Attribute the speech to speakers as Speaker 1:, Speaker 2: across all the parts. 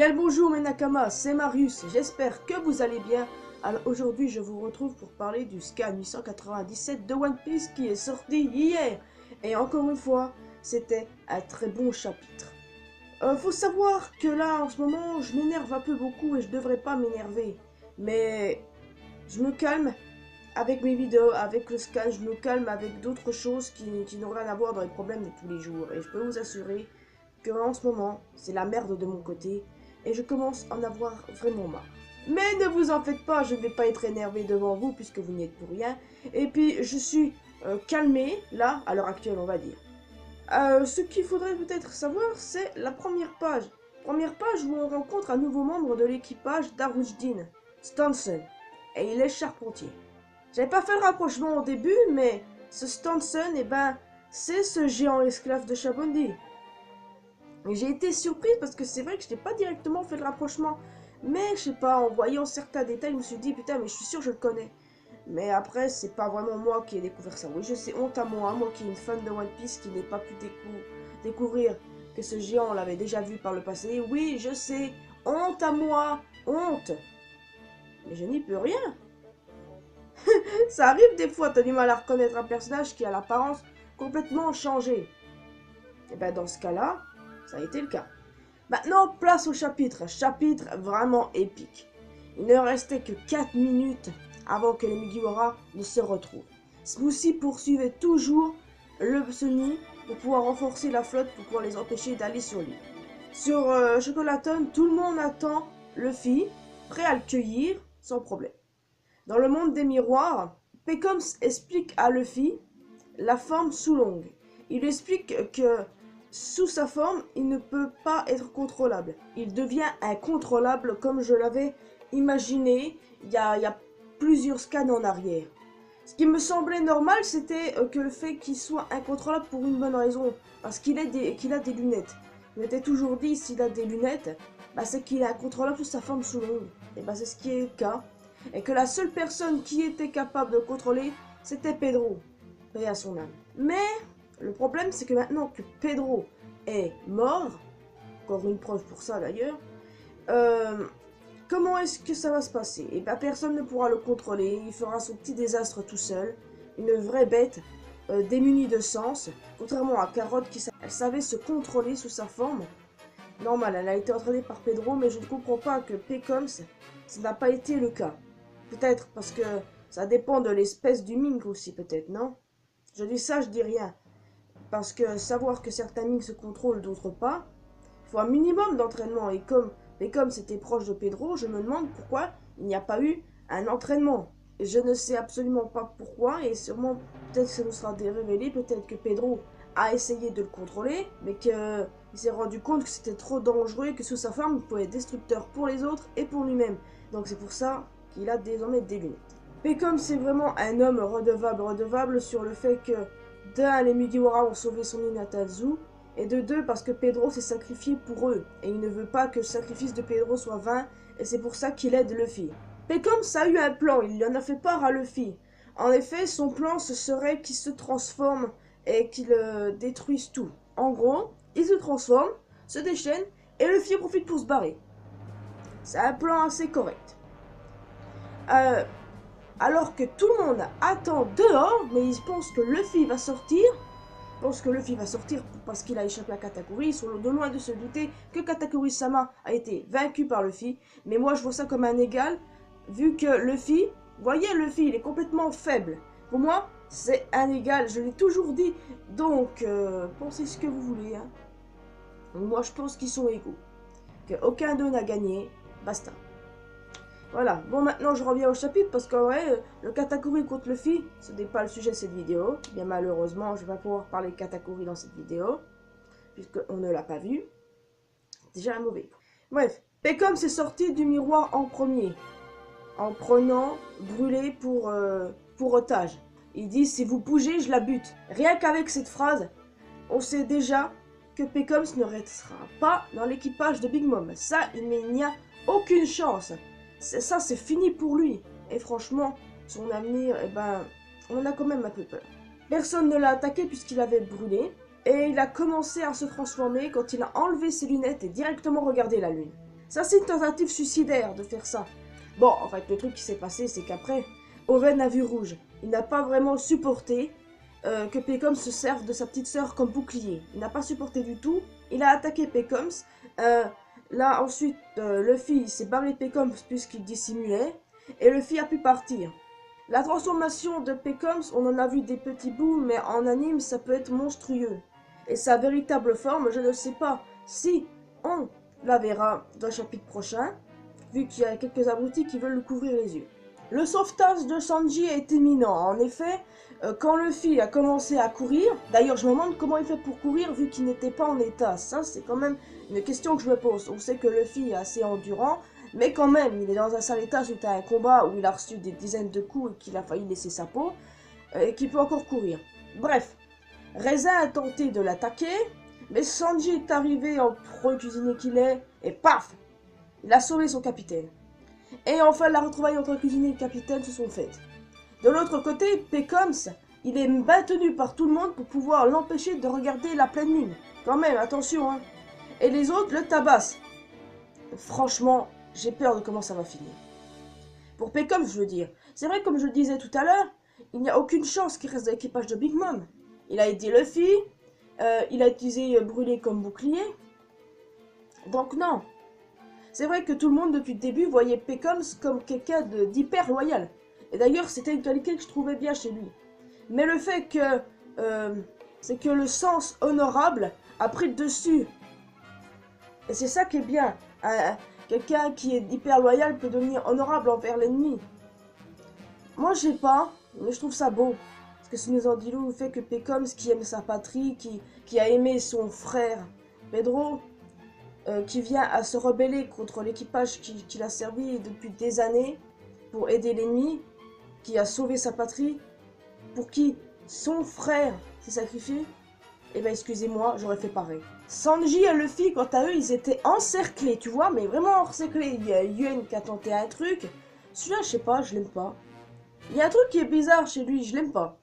Speaker 1: Bien le bonjour mes Nakamas, c'est Marius, j'espère que vous allez bien. Alors aujourd'hui je vous retrouve pour parler du scan 897 de One Piece qui est sorti hier. Et encore une fois, c'était un très bon chapitre. Faut savoir que là en ce moment je m'énerve un peu beaucoup et je devrais pas m'énerver. Mais je me calme avec mes vidéos, avec le scan, je me calme avec d'autres choses qui n'ont rien à voir dans les problèmes de tous les jours. Et je peux vous assurer que en ce moment, c'est la merde de mon côté, et je commence à en avoir vraiment marre. Mais ne vous en faites pas, je ne vais pas être énervé devant vous, puisque vous n'y êtes pour rien. Et puis, je suis calmé, là, à l'heure actuelle, on va dire. Ce qu'il faudrait peut-être savoir, c'est la première page. Première page où on rencontre un nouveau membre de l'équipage d'Arujdin, Stanson, et il est charpentier. J'avais pas fait le rapprochement au début, mais ce Stanson, eh ben, c'est ce géant esclave de Chabondi. Et j'ai été surprise parce que c'est vrai que je n'ai pas directement fait le rapprochement. Mais je sais pas, en voyant certains détails, je me suis dit putain, mais je suis sûr que je le connais. Mais après, c'est pas vraiment moi qui ai découvert ça. Oui, je sais, honte à moi qui est une fan de One Piece qui n'ai pas pu découvrir que ce géant on l'avait déjà vu par le passé. Oui, je sais, honte à moi, honte. Mais je n'y peux rien. Ça arrive des fois, t'as du mal à reconnaître un personnage qui a l'apparence complètement changée. Et ben dans ce cas-là, ça a été le cas. Maintenant, place au chapitre. Chapitre vraiment épique. Il ne restait que 4 minutes avant que les Mugiwara ne se retrouvent. Smoothie poursuivait toujours le Sunny pour pouvoir renforcer la flotte pour pouvoir les empêcher d'aller sur l'île. Sur Chocolaton, tout le monde attend Luffy, prêt à le cueillir sans problème. Dans le monde des miroirs, Pecoms explique à Luffy la forme Sulong. Il lui explique que sous sa forme, il ne peut pas être contrôlable. Il devient incontrôlable comme je l'avais imaginé il y a plusieurs scans en arrière. Ce qui me semblait normal, c'était que le fait qu'il soit incontrôlable pour une bonne raison. Parce qu'il a des lunettes. Il m'était toujours dit, s'il a des lunettes, bah, c'est qu'il est incontrôlable sous sa forme Sulong. Et bah, c'est ce qui est le cas. Et que la seule personne qui était capable de le contrôler, c'était Pedro. Paix à son âme. Mais le problème, c'est que maintenant que Pedro est mort, encore une preuve pour ça d'ailleurs, comment est-ce que ça va se passer? Et bien personne ne pourra le contrôler, il fera son petit désastre tout seul, une vraie bête démunie de sens, contrairement à Carotte qui elle savait se contrôler sous sa forme. Normal, elle a été entraînée par Pedro, mais je ne comprends pas que Pecoms, ça n'a pas été le cas. Peut-être parce que ça dépend de l'espèce du mink aussi, peut-être, non? Je dis ça, je dis rien. Parce que savoir que certains minks se contrôlent, d'autres pas, il faut un minimum d'entraînement. Et comme c'était proche de Pedro, je me demande pourquoi il n'y a pas eu un entraînement. Et je ne sais absolument pas pourquoi, et sûrement, peut-être que ça nous sera révélé, peut-être que Pedro a essayé de le contrôler, mais qu'il s'est rendu compte que c'était trop dangereux, que sous sa forme, il pouvait être destructeur pour les autres et pour lui-même. Donc c'est pour ça qu'il a désormais des lunettes. Pecom, c'est vraiment un homme redevable sur le fait que, d'un, les Mugiwara ont sauvé son île Natazu, et de deux, parce que Pedro s'est sacrifié pour eux, et il ne veut pas que le sacrifice de Pedro soit vain, et c'est pour ça qu'il aide Luffy. Pecom, ça a eu un plan, il en a fait part à Luffy. En effet, son plan, ce serait qu'il se transforme et qu'il détruise tout. En gros, il se transforme, se déchaîne, et Luffy profite pour se barrer. C'est un plan assez correct. Alors que tout le monde attend dehors, mais ils pensent que Luffy va sortir. Parce qu'il a échappé à Katakuri. Ils sont de loin de se douter que Katakuri-sama a été vaincu par Luffy. Mais moi, je vois ça comme un égal, vu que Luffy, vous voyez, Luffy, il est complètement faible. Pour moi, c'est un égal, je l'ai toujours dit. Donc, pensez ce que vous voulez. Hein. Moi, je pense qu'ils sont égaux. Qu'aucun d'eux n'a gagné. Basta. Voilà, bon maintenant je reviens au chapitre parce qu'en vrai, le Katakuri contre Luffy, ce n'est pas le sujet de cette vidéo. Bien malheureusement, je vais pas pouvoir parler de Katakuri dans cette vidéo, puisqu'on ne l'a pas vu. Déjà un mauvais. Bref, Pecom s'est sorti du miroir en premier, en prenant Brûlé pour otage. Il dit, si vous bougez, je la bute. Rien qu'avec cette phrase, on sait déjà que Pecoms ne restera pas dans l'équipage de Big Mom. Ça, il n'y a aucune chance. Ça, c'est fini pour lui. Et franchement, son avenir, eh ben, on a quand même un peu peur. Personne ne l'a attaqué puisqu'il avait brûlé. Et il a commencé à se transformer quand il a enlevé ses lunettes et directement regardé la lune. Ça, c'est une tentative suicidaire de faire ça. Bon, en fait, le truc qui s'est passé, c'est qu'après, Owen a vu rouge. Il n'a pas vraiment supporté que Peckham se serve de sa petite sœur comme bouclier. Il n'a pas supporté du tout. Il a attaqué Peckham. Là, ensuite, Luffy s'est barré de Peckham puisqu'il dissimulait. Et Luffy a pu partir. La transformation de Peckham, on en a vu des petits bouts, mais en anime, ça peut être monstrueux. Et sa véritable forme, je ne sais pas si on la verra dans le chapitre prochain, vu qu'il y a quelques abrutis qui veulent lui couvrir les yeux. Le sauvetage de Sanji est imminent. En effet, quand Luffy a commencé à courir, d'ailleurs je me demande comment il fait pour courir vu qu'il n'était pas en état. Ça, c'est quand même une question que je me pose. On sait que Luffy est assez endurant, mais quand même, il est dans un sale état suite à un combat où il a reçu des dizaines de coups et qu'il a failli laisser sa peau, et qu'il peut encore courir. Bref, Raisin a tenté de l'attaquer, mais Sanji est arrivé en pro cuisinier qu'il est, et paf, il a sauvé son capitaine. Et enfin, la retrouvaille entre cuisinier et capitaine se sont faites. De l'autre côté, Peckham, il est maintenu par tout le monde pour pouvoir l'empêcher de regarder la pleine lune. Quand même, attention, hein. Et les autres le tabassent. Franchement, j'ai peur de comment ça va finir. Pour Peckham, je veux dire. C'est vrai, comme je le disais tout à l'heure, il n'y a aucune chance qu'il reste dans l'équipage de Big Mom. Il a aidé Luffy, il a utilisé Brûlé comme bouclier. Donc non. C'est vrai que tout le monde, depuis le début, voyait Peckham comme quelqu'un d'hyper loyal. Et d'ailleurs, c'était une qualité que je trouvais bien chez lui. Mais le fait que... c'est que le sens honorable a pris le dessus. Et c'est ça qui est bien. Quelqu'un qui est hyper loyal peut devenir honorable envers l'ennemi. Moi, je sais pas, mais je trouve ça beau. Parce que ça nous en dit le fait que Peckham, qui aime sa patrie, qui a aimé son frère Pedro, qui vient à se rebeller contre l'équipage qu'il a servi depuis des années pour aider l'ennemi, qui a sauvé sa patrie, pour qui son frère s'est sacrifié, eh ben excusez-moi, j'aurais fait pareil. Sanji et Luffy, quant à eux, ils étaient encerclés, tu vois, mais vraiment encerclés. Il y a Yuen qui a tenté un truc. Celui-là, je sais pas, je l'aime pas. Il y a un truc qui est bizarre chez lui, je l'aime pas.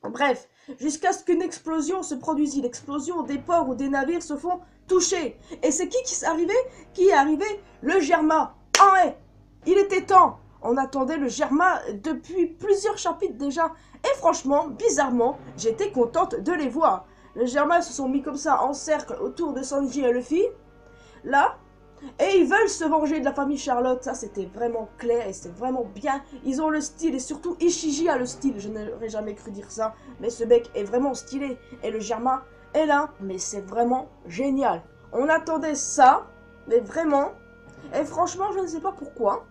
Speaker 1: Bref, jusqu'à ce qu'une explosion se produise, l'explosion des ports ou des navires se font toucher. Et c'est qui est arrivé? Qui est arrivé? Le Germa. Ah ouais, il était temps. On attendait le Germa depuis plusieurs chapitres déjà. Et franchement, bizarrement, j'étais contente de les voir. Les Germains se sont mis comme ça en cercle autour de Sanji et Luffy. Là. Et ils veulent se venger de la famille Charlotte. Ça, c'était vraiment clair et c'est vraiment bien. Ils ont le style et surtout Ishiji a le style. Je n'aurais jamais cru dire ça. Mais ce mec est vraiment stylé. Et le Germa est là. Mais c'est vraiment génial. On attendait ça. Mais vraiment. Et franchement, je ne sais pas pourquoi.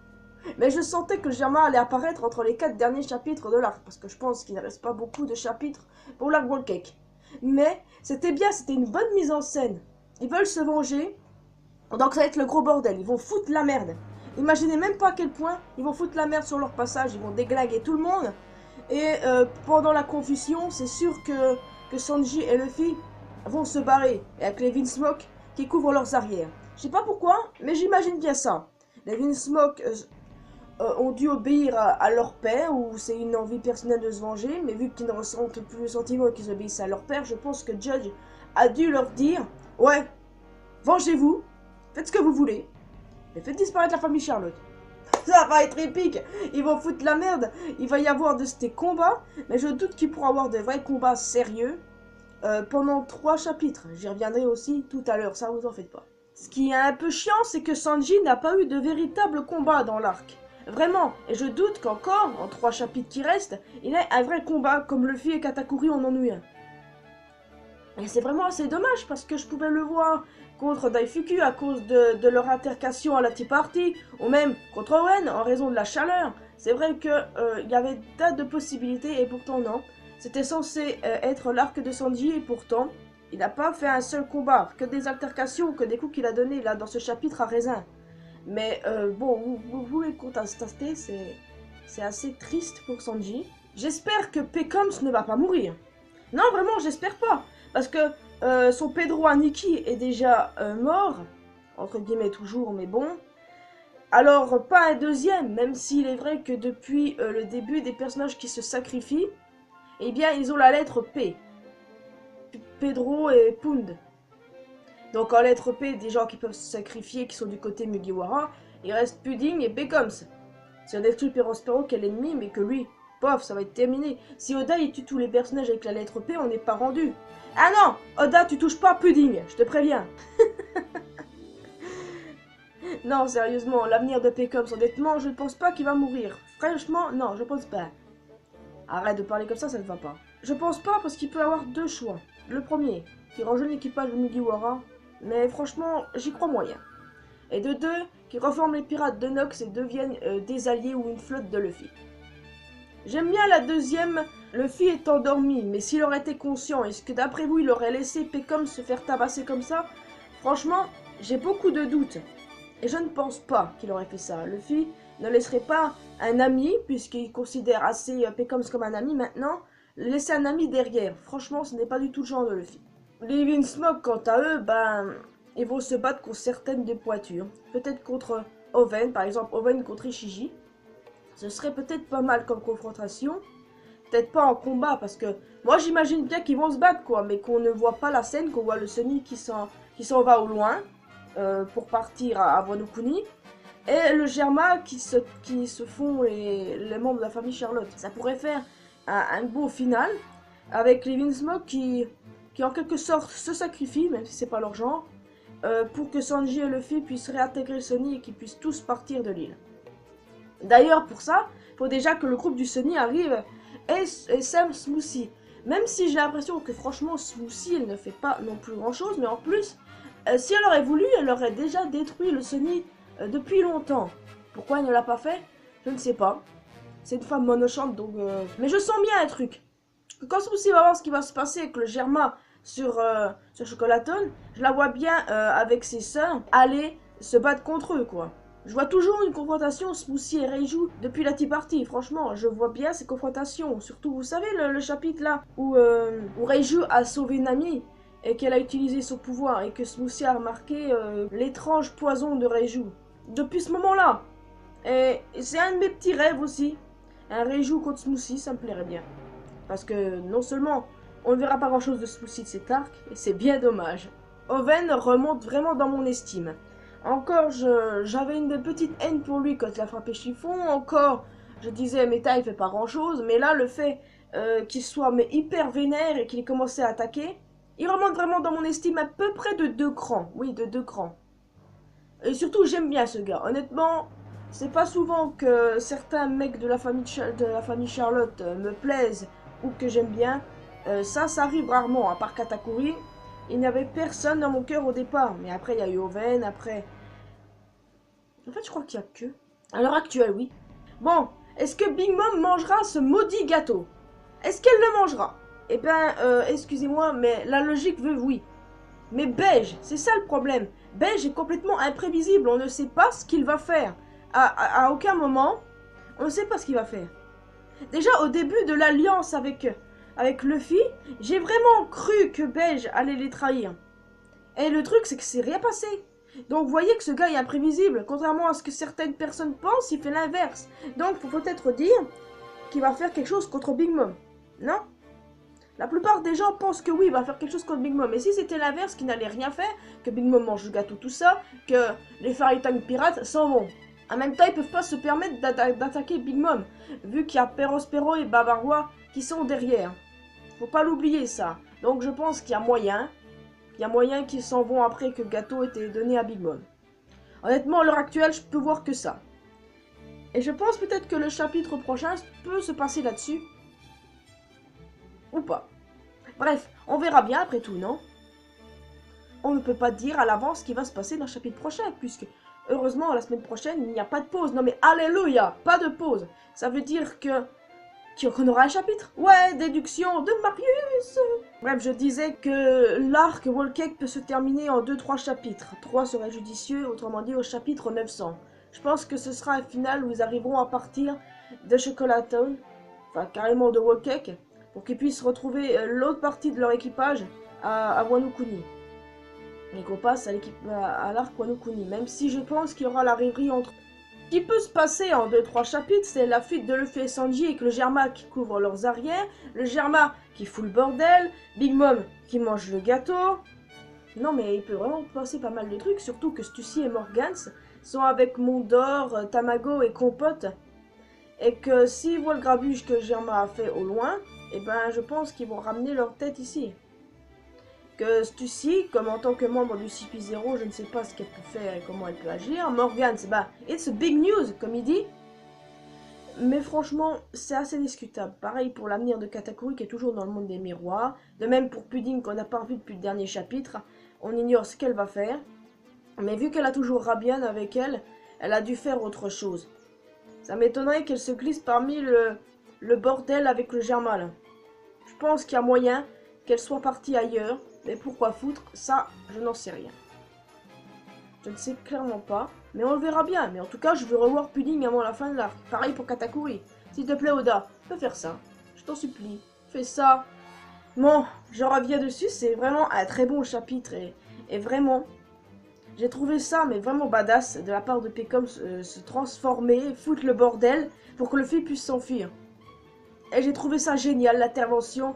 Speaker 1: Mais je sentais que le Germa allait apparaître entre les 4 derniers chapitres de l'arc. Parce que je pense qu'il ne reste pas beaucoup de chapitres pour l'arc Whole Cake. Mais c'était bien, c'était une bonne mise en scène. Ils veulent se venger. Donc ça va être le gros bordel. Ils vont foutre la merde. Imaginez même pas à quel point ils vont foutre la merde sur leur passage. Ils vont déglinguer tout le monde. Et pendant la confusion, c'est sûr que Sanji et Luffy vont se barrer. Et avec les Vinsmoke qui couvrent leurs arrières. Je sais pas pourquoi, mais j'imagine bien ça. Les Vinsmoke ont dû obéir à leur père, ou c'est une envie personnelle de se venger, mais vu qu'ils ne ressentent plus le sentiment et qu'ils obéissent à leur père, je pense que Judge a dû leur dire « Ouais, vengez-vous, faites ce que vous voulez, mais faites disparaître la famille Charlotte. » Ça va être épique, ils vont foutre la merde, il va y avoir de ces combats, mais je doute qu'ils pourront avoir de vrais combats sérieux pendant 3 chapitres. J'y reviendrai aussi tout à l'heure, ça vous en faites pas. Ce qui est un peu chiant, c'est que Sanji n'a pas eu de véritable combat dans l'arc. Vraiment, et je doute qu'encore, en 3 chapitres qui restent, il ait un vrai combat comme Luffy et Katakuri en ont eu un. Et c'est vraiment assez dommage parce que je pouvais le voir contre Daifuku à cause de leur altercation à la Tea Party, ou même contre Owen en raison de la chaleur. C'est vrai qu'il y avait tas de possibilités et pourtant non. C'était censé être l'arc de Sanji et pourtant, il n'a pas fait un seul combat, que des altercations, que des coups qu'il a donnés là dans ce chapitre à Raisin. Mais bon, vous pouvez constater, c'est assez triste pour Sanji. J'espère que Peckham ne va pas mourir. Non, vraiment, j'espère pas. Parce que son Pedro Aniki est déjà mort. Entre guillemets toujours, mais bon. Alors, pas un deuxième, même s'il est vrai que depuis le début des personnages qui se sacrifient, eh bien, ils ont la lettre P. Pedro et Pound. Donc en lettre P, des gens qui peuvent se sacrifier, qui sont du côté Mugiwara, il reste Pudding et Becomes. Si on détruit Perospero qui est l'ennemi, mais que lui, pof, ça va être terminé. Si Oda il tue tous les personnages avec la lettre P, on n'est pas rendu. Ah non, Oda, tu touches pas Pudding, je te préviens. Non, sérieusement, l'avenir de Becomes, honnêtement, je ne pense pas qu'il va mourir. Franchement, non, je pense pas. Arrête de parler comme ça ne va pas. Je pense pas parce qu'il peut avoir deux choix. Le premier, qui rajeunit l'équipage de Mugiwara, mais franchement, j'y crois moyen. Et de deux, qui reforment les pirates de Nox et deviennent des alliés ou une flotte de Luffy. J'aime bien la deuxième, Luffy est endormi, mais s'il aurait été conscient, est-ce que d'après vous, il aurait laissé Pecom se faire tabasser comme ça? Franchement, j'ai beaucoup de doutes. Et je ne pense pas qu'il aurait fait ça. Luffy ne laisserait pas un ami, puisqu'il considère assez Pecom comme un ami maintenant, laisser un ami derrière. Franchement, ce n'est pas du tout le genre de Luffy. Les Vinsmoke, quant à eux, ben, ils vont se battre contre certaines des pointures. Peut-être contre Oven, par exemple Oven contre Ishiji. Ce serait peut-être pas mal comme confrontation. Peut-être pas en combat, parce que moi j'imagine bien qu'ils vont se battre, quoi, mais qu'on ne voit pas la scène, qu'on voit le Sunny qui s'en va au loin pour partir à Wano Kuni. Et le Germa qui se font les membres de la famille Charlotte. Ça pourrait faire un beau final avec les Vinsmoke qui en quelque sorte se sacrifient, même si c'est pas leur genre, pour que Sanji et Luffy puissent réintégrer le Sunny et qu'ils puissent tous partir de l'île. D'ailleurs, pour ça, il faut déjà que le groupe du Sunny arrive et Sam Smoothie. Même si j'ai l'impression que franchement Smoothie elle ne fait pas non plus grand chose, mais en plus, si elle aurait voulu, elle aurait déjà détruit le Sunny depuis longtemps. Pourquoi elle ne l'a pas fait? Je ne sais pas. C'est une femme monochante donc... Mais je sens bien un truc. Quand Smoothie va voir ce qui va se passer avec le Germa sur Chocolaton, je la vois bien avec ses sœurs aller se battre contre eux, quoi. Je vois toujours une confrontation Smoothie et Reiju depuis la Tea Party. Franchement, je vois bien ces confrontations. Surtout, vous savez, le chapitre là où Reiju a sauvé Nami et qu'elle a utilisé son pouvoir et que Smoothie a remarqué l'étrange poison de Reiju. Depuis ce moment-là. Et c'est un de mes petits rêves aussi. Un Reiju contre Smoothie, ça me plairait bien. Parce que non seulement on ne verra pas grand chose de Smoothie de cet arc, et c'est bien dommage. Oven remonte vraiment dans mon estime. Encore, j'avais une petite haine pour lui quand il a frappé Chiffon. Encore, je disais, Meta, il fait pas grand-chose. Mais là, le fait qu'il soit hyper vénère et qu'il ait commencé à attaquer, il remonte vraiment dans mon estime à peu près de 2 crans. Oui, de 2 crans. Et surtout, j'aime bien ce gars. Honnêtement, c'est pas souvent que certains mecs de la famille Charlotte me plaisent ou que j'aime bien. Ça arrive rarement, à part Katakuri. Il n'y avait personne dans mon cœur au départ. Mais après, il y a eu Oven, après... En fait, je crois qu'il n'y a que... À l'heure actuelle, oui. Bon, est-ce que Big Mom mangera ce maudit gâteau? Est-ce qu'elle le mangera? Eh ben, excusez-moi, mais la logique veut oui. Mais Beige, c'est ça le problème. Beige est complètement imprévisible. On ne sait pas ce qu'il va faire. À aucun moment, on ne sait pas ce qu'il va faire. Déjà, au début de l'alliance avec Luffy, j'ai vraiment cru que Beige allait les trahir. Et le truc, c'est que c'est rien passé. Donc, vous voyez que ce gars est imprévisible. Contrairement à ce que certaines personnes pensent, il fait l'inverse. Donc, faut peut-être dire qu'il va faire quelque chose contre Big Mom. Non? La plupart des gens pensent que oui, il va faire quelque chose contre Big Mom. Et si c'était l'inverse, qu'il n'allait rien faire, que Big Mom mange le gâteau, tout ça, que les Fairy Tail pirates s'en vont. En même temps, ils peuvent pas se permettre d'attaquer Big Mom, vu qu'il y a Perospero et Bavarois qui sont derrière. Faut pas l'oublier, ça. Donc, je pense qu'il y a moyen. Il y a moyen qu'ils s'en vont après que le gâteau ait été donné à Big Mom. Honnêtement, à l'heure actuelle, je peux voir que ça. Et je pense peut-être que le chapitre prochain peut se passer là-dessus. Ou pas. Bref, on verra bien après tout, non? On ne peut pas dire à l'avance ce qui va se passer dans le chapitre prochain, puisque heureusement, la semaine prochaine, il n'y a pas de pause. Non mais alléluia, pas de pause. Ça veut dire qu'on aura un chapitre. Ouais, déduction de Marius. Bref, je disais que l'arc Whole Cake peut se terminer en 2-3 chapitres. 3 serait judicieux, autrement dit au chapitre 900. Je pense que ce sera un final où ils arriveront à partir de Chocolatown, enfin carrément de Whole Cake, pour qu'ils puissent retrouver l'autre partie de leur équipage à Wano Kuni. Et qu'on passe à l'arc Wano Kuni, même si je pense qu'il y aura la rêverie entre... Ce qui peut se passer en 2-3 chapitres, c'est la fuite de Luffy et Sanji avec le Germa qui couvre leurs arrières, le Germa qui fout le bordel, Big Mom qui mange le gâteau, Non, mais il peut vraiment passer pas mal de trucs, surtout que Stussy et Morgans sont avec Mondor, Tamago et Compote. Et que s'ils voient le grabuge que Germain a fait au loin, eh ben je pense qu'ils vont ramener leur tête ici. Que Stussy, comme en tant que membre du CP0, je ne sais pas ce qu'elle peut faire et comment elle peut agir. Morgans, bah, it's a big news, comme il dit. Mais franchement, c'est assez discutable. Pareil pour l'avenir de Katakuri qui est toujours dans le monde des miroirs. De même pour Pudding qu'on n'a pas vu depuis le dernier chapitre. On ignore ce qu'elle va faire. Mais vu qu'elle a toujours Rabian avec elle, elle a dû faire autre chose. Ça m'étonnerait qu'elle se glisse parmi le bordel avec le Germal. Je pense qu'il y a moyen qu'elle soit partie ailleurs. Mais pourquoi foutre, ça, je n'en sais rien. Je ne sais clairement pas, mais on le verra bien. Mais en tout cas, je veux revoir Pudding avant la fin de l'arc. Pareil pour Katakuri. S'il te plaît, Oda, fais faire ça. Je t'en supplie, fais ça. Bon, je reviens dessus, c'est vraiment un très bon chapitre. Et vraiment, j'ai trouvé ça, mais vraiment badass, de la part de Pecom, se transformer, foutre le bordel, pour que le fils puisse s'enfuir. Et j'ai trouvé ça génial, l'intervention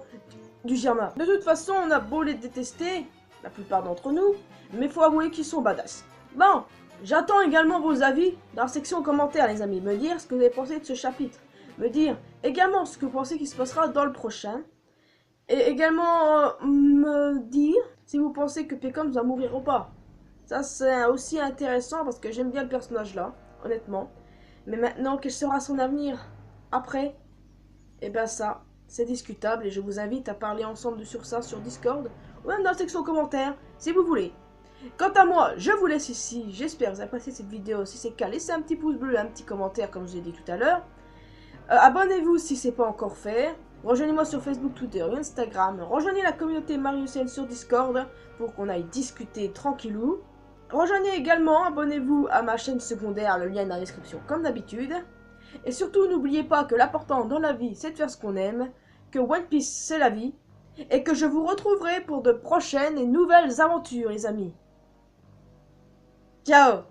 Speaker 1: du Germain. De toute façon, on a beau les détester, la plupart d'entre nous, mais faut avouer qu'ils sont badass. Bon, j'attends également vos avis dans la section commentaires, les amis. Me dire ce que vous avez pensé de ce chapitre. Me dire également ce que vous pensez qu'il se passera dans le prochain. Et également me dire si vous pensez que Pecom va mourir ou pas. Ça, c'est aussi intéressant parce que j'aime bien le personnage là, honnêtement. Mais maintenant, quel sera son avenir après? Et ben ça, c'est discutable et je vous invite à parler ensemble sur ça sur Discord ou même dans la section commentaires si vous voulez. Quant à moi, je vous laisse ici. J'espère que vous avez apprécié cette vidéo. Si c'est le cas, laissez un petit pouce bleu et un petit commentaire comme je vous ai dit tout à l'heure. Abonnez-vous si ce n'est pas encore fait. Rejoignez-moi sur Facebook, Twitter et Instagram. Rejoignez la communauté Mariusen sur Discord pour qu'on aille discuter tranquillou. Rejoignez également, abonnez-vous à ma chaîne secondaire, le lien est dans la description comme d'habitude. Et surtout, n'oubliez pas que l'important dans la vie, c'est de faire ce qu'on aime, que One Piece, c'est la vie, et que je vous retrouverai pour de prochaines et nouvelles aventures, les amis. Ciao!